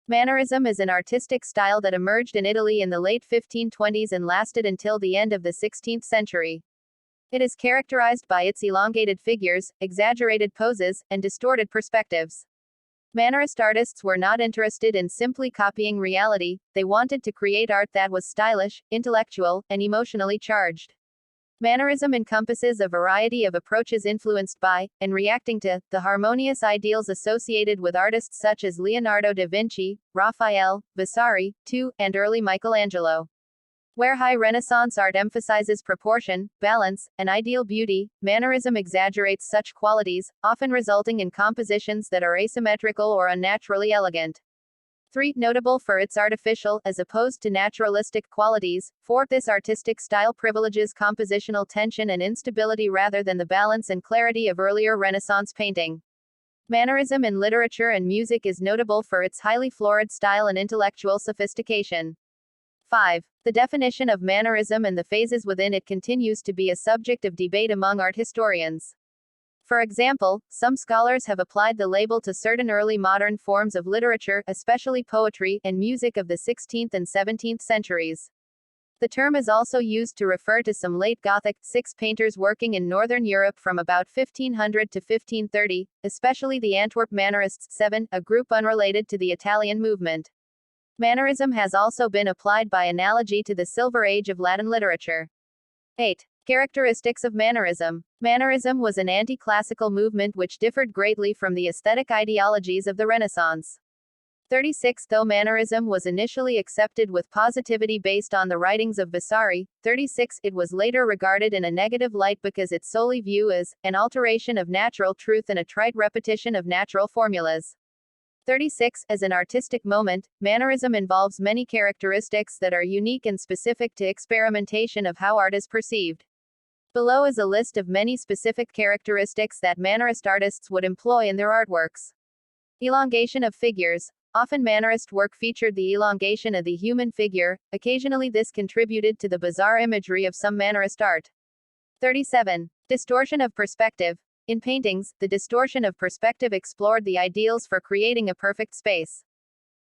Mannerism is an artistic style that emerged in Italy in the late 1520s and lasted until the end of the 16th century. It is characterized by its elongated figures, exaggerated poses, and distorted perspectives. Mannerist artists were not interested in simply copying reality, they wanted to create art that was stylish, intellectual, and emotionally charged. Mannerism encompasses a variety of approaches influenced by, and reacting to, the harmonious ideals associated with artists such as Leonardo da Vinci, Raphael, Vasari, too, and early Michelangelo. Where high Renaissance art emphasizes proportion, balance, and ideal beauty, Mannerism exaggerates such qualities, often resulting in compositions that are asymmetrical or unnaturally elegant. 3. Notable for its artificial, as opposed to naturalistic, qualities. 4. This artistic style privileges compositional tension and instability rather than the balance and clarity of earlier Renaissance painting. Mannerism in literature and music is notable for its highly florid style and intellectual sophistication. 5. The definition of Mannerism and the phases within it continues to be a subject of debate among art historians. For example, some scholars have applied the label to certain early modern forms of literature, especially poetry, and music of the 16th and 17th centuries. The term is also used to refer to some late Gothic, painters working in Northern Europe from about 1500 to 1530, especially the Antwerp Mannerists. 7. A group unrelated to the Italian movement. Mannerism has also been applied by analogy to the Silver Age of Latin literature. 8. Characteristics of Mannerism. Mannerism was an anti-classical movement which differed greatly from the aesthetic ideologies of the Renaissance. 36. Though Mannerism was initially accepted with positivity based on the writings of Vasari, 36, it was later regarded in a negative light because it solely viewed as an alteration of natural truth and a trite repetition of natural formulas. 36. As an artistic moment, Mannerism involves many characteristics that are unique and specific to experimentation of how art is perceived. Below is a list of many specific characteristics that Mannerist artists would employ in their artworks. Elongation of figures. Often Mannerist work featured the elongation of the human figure, occasionally this contributed to the bizarre imagery of some Mannerist art. 37. Distortion of perspective. In paintings, the distortion of perspective explored the ideals for creating a perfect space.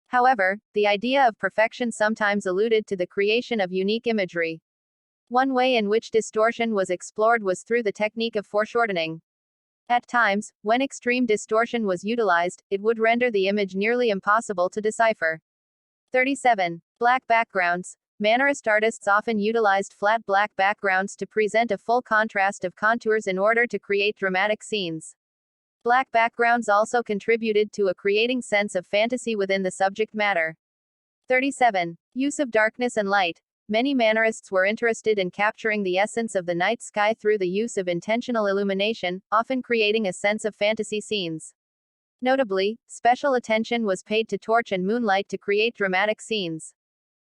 However, the idea of perfection sometimes alluded to the creation of unique imagery. One way in which distortion was explored was through the technique of foreshortening. At times, when extreme distortion was utilized, it would render the image nearly impossible to decipher. 37. Black backgrounds. Mannerist artists often utilized flat black backgrounds to present a full contrast of contours in order to create dramatic scenes. Black backgrounds also contributed to a creating sense of fantasy within the subject matter. 37. Use of darkness and light. Many Mannerists were interested in capturing the essence of the night sky through the use of intentional illumination, often creating a sense of fantasy scenes. Notably, special attention was paid to torch and moonlight to create dramatic scenes.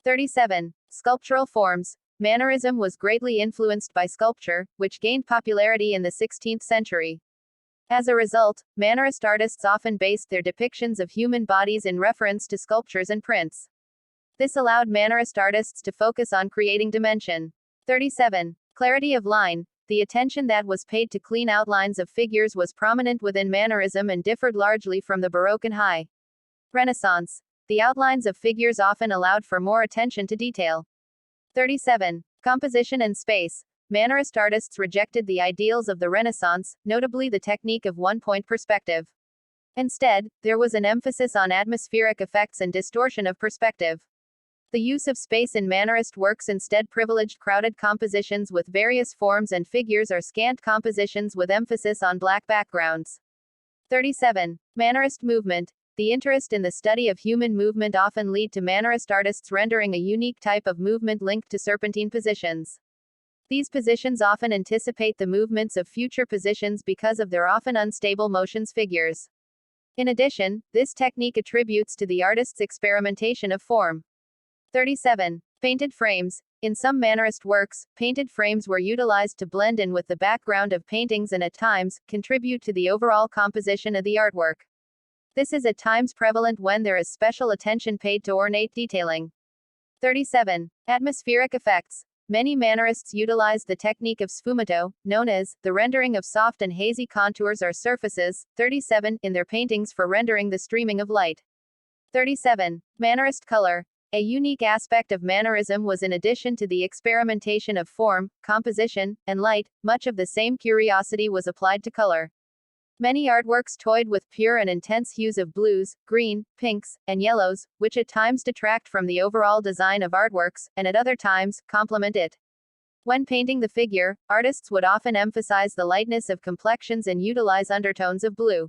37. Sculptural forms. Mannerism was greatly influenced by sculpture, which gained popularity in the 16th century. As a result, Mannerist artists often based their depictions of human bodies in reference to sculptures and prints. This allowed Mannerist artists to focus on creating dimension. 37. Clarity of line. The attention that was paid to clean outlines of figures was prominent within Mannerism and differed largely from the Baroque and High Renaissance. The outlines of figures often allowed for more attention to detail. 37. Composition and space. Mannerist artists rejected the ideals of the Renaissance, notably the technique of one-point perspective. Instead, there was an emphasis on atmospheric effects and distortion of perspective. The use of space in Mannerist works instead privileged crowded compositions with various forms and figures or scant compositions with emphasis on black backgrounds. 37. Mannerist movement. The interest in the study of human movement often lead to Mannerist artists rendering a unique type of movement linked to serpentine positions. These positions often anticipate the movements of future positions because of their often unstable motions figures. In addition, this technique attributes to the artist's experimentation of form. 37. Painted frames. In some Mannerist works, painted frames were utilized to blend in with the background of paintings and at times, contribute to the overall composition of the artwork. This is at times prevalent when there is special attention paid to ornate detailing. 37. Atmospheric effects. Many Mannerists utilized the technique of sfumato, known as the rendering of soft and hazy contours or surfaces, 37, in their paintings for rendering the streaming of light. 37. Mannerist color. A unique aspect of Mannerism was, in addition to the experimentation of form, composition, and light, much of the same curiosity was applied to color. Many artworks toyed with pure and intense hues of blues, green, pinks, and yellows, which at times detract from the overall design of artworks, and at other times, complement it. When painting the figure, artists would often emphasize the lightness of complexions and utilize undertones of blue.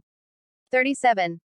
37.